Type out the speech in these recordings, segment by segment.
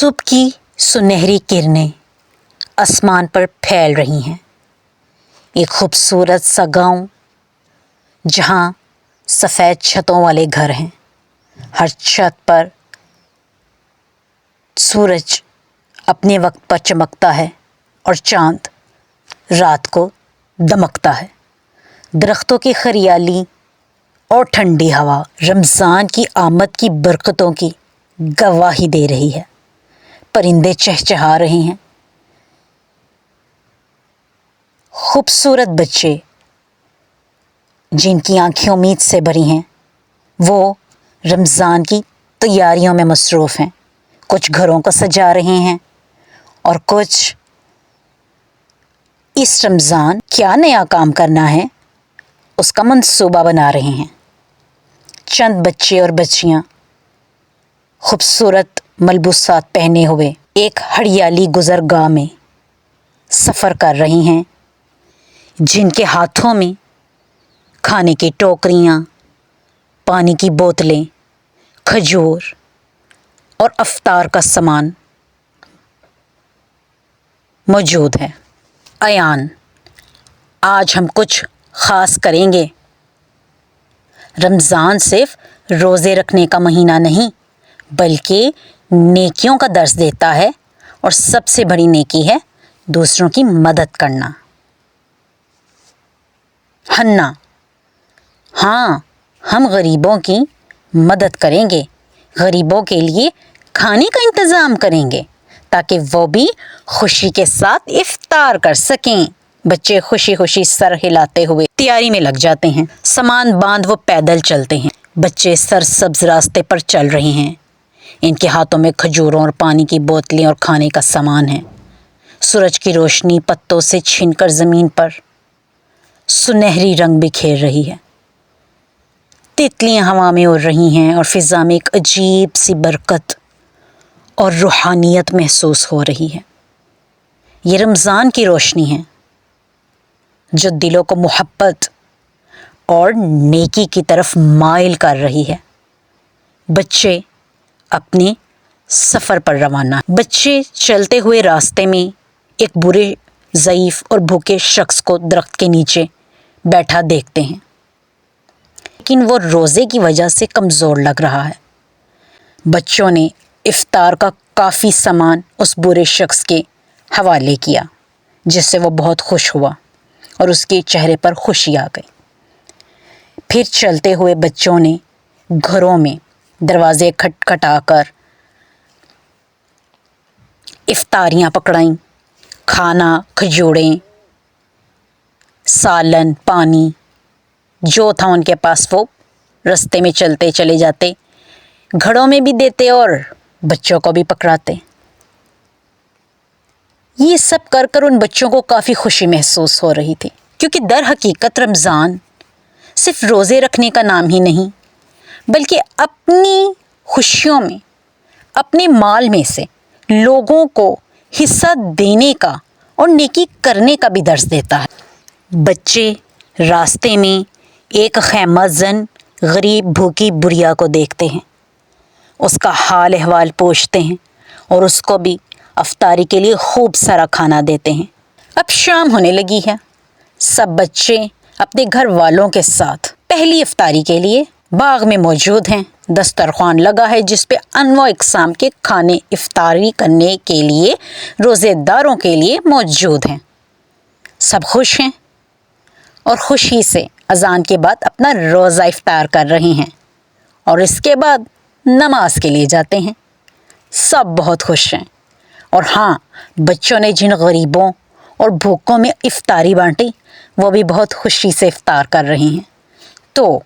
صبح کی سنہری کرنیں آسمان پر پھیل رہی ہیں۔ ایک خوبصورت سا گاؤں جہاں سفید چھتوں والے گھر ہیں۔ ہر چھت پر سورج اپنے وقت پر چمکتا ہے اور چاند رات کو دمکتا ہے۔ درختوں کی ہریالی اور ٹھنڈی ہوا رمضان کی آمد کی برکتوں کی گواہی دے رہی ہے۔ پرندے چہچہا رہے ہیں۔ خوبصورت بچے جن کی آنکھیں امید سے بھری ہیں وہ رمضان کی تیاریوں میں مصروف ہیں۔ کچھ گھروں کو سجا رہے ہیں اور کچھ اس رمضان کیا نیا کام کرنا ہے اس کا منصوبہ بنا رہے ہیں۔ چند بچے اور بچیاں خوبصورت ملبوسات پہنے ہوئے ایک ہریالی گزرگاہ میں سفر کر رہی ہیں، جن کے ہاتھوں میں کھانے کی ٹوکریاں، پانی کی بوتلیں، کھجور اور افطار کا سامان موجود ہے۔ ایان، آج ہم کچھ خاص کریں گے۔ رمضان صرف روزے رکھنے کا مہینہ نہیں بلکہ نیکیوں کا درس دیتا ہے، اور سب سے بڑی نیکی ہے دوسروں کی مدد کرنا۔ ہنا، ہاں، ہم غریبوں کی مدد کریں گے، غریبوں کے لیے کھانے کا انتظام کریں گے تاکہ وہ بھی خوشی کے ساتھ افطار کر سکیں۔ بچے خوشی خوشی سر ہلاتے ہوئے تیاری میں لگ جاتے ہیں۔ سامان باندھ وہ پیدل چلتے ہیں۔ بچے سرسبز راستے پر چل رہے ہیں۔ ان کے ہاتھوں میں کھجوروں اور پانی کی بوتلیں اور کھانے کا سامان ہے۔ سورج کی روشنی پتوں سے چھن کر زمین پر سنہری رنگ بکھیر رہی ہے۔ تتلیاں ہوا میں اڑ رہی ہیں اور فضا میں ایک عجیب سی برکت اور روحانیت محسوس ہو رہی ہے۔ یہ رمضان کی روشنی ہے جو دلوں کو محبت اور نیکی کی طرف مائل کر رہی ہے۔ بچے اپنے سفر پر روانہ ہیں۔ بچے چلتے ہوئے راستے میں ایک بوڑھے، ضعیف اور بھوکے شخص کو درخت کے نیچے بیٹھا دیکھتے ہیں، لیکن وہ روزے کی وجہ سے کمزور لگ رہا ہے۔ بچوں نے افطار کا کافی سامان اس بوڑھے شخص کے حوالے کیا، جس سے وہ بہت خوش ہوا اور اس کے چہرے پر خوشی آ گئی۔ پھر چلتے ہوئے بچوں نے گھروں میں دروازے کھٹکھٹا کر افطاریاں پکڑائیں۔ کھانا، کھجوریں، سالن، پانی جو تھا ان کے پاس وہ رستے میں چلتے چلے جاتے، گھڑوں میں بھی دیتے اور بچوں کو بھی پکڑاتے۔ یہ سب کر کر ان بچوں کو کافی خوشی محسوس ہو رہی تھی، کیونکہ در حقیقت رمضان صرف روزے رکھنے کا نام ہی نہیں بلکہ اپنی خوشیوں میں، اپنے مال میں سے لوگوں کو حصہ دینے کا اور نیکی کرنے کا بھی درس دیتا ہے۔ بچے راستے میں ایک خیمہ زن غریب بھوکی بڑھیا کو دیکھتے ہیں، اس کا حال احوال پوچھتے ہیں اور اس کو بھی افطاری کے لیے خوب سارا کھانا دیتے ہیں۔ اب شام ہونے لگی ہے۔ سب بچے اپنے گھر والوں کے ساتھ پہلی افطاری کے لیے باغ میں موجود ہیں۔ دسترخوان لگا ہے جس پہ انواع اقسام کے کھانے افطاری کرنے کے لیے روزے داروں کے لیے موجود ہیں۔ سب خوش ہیں اور خوشی سے اذان کے بعد اپنا روزہ افطار کر رہے ہیں اور اس کے بعد نماز کے لیے جاتے ہیں۔ سب بہت خوش ہیں، اور ہاں، بچوں نے جن غریبوں اور بھوکوں میں افطاری بانٹی وہ بھی بہت خوشی سے افطار کر رہے ہیں۔ تو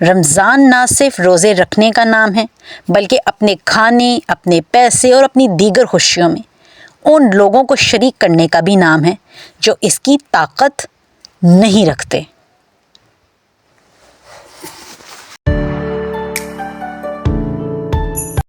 رمضان نہ صرف روزے رکھنے کا نام ہے بلکہ اپنے کھانے، اپنے پیسے اور اپنی دیگر خوشیوں میں ان لوگوں کو شریک کرنے کا بھی نام ہے جو اس کی طاقت نہیں رکھتے۔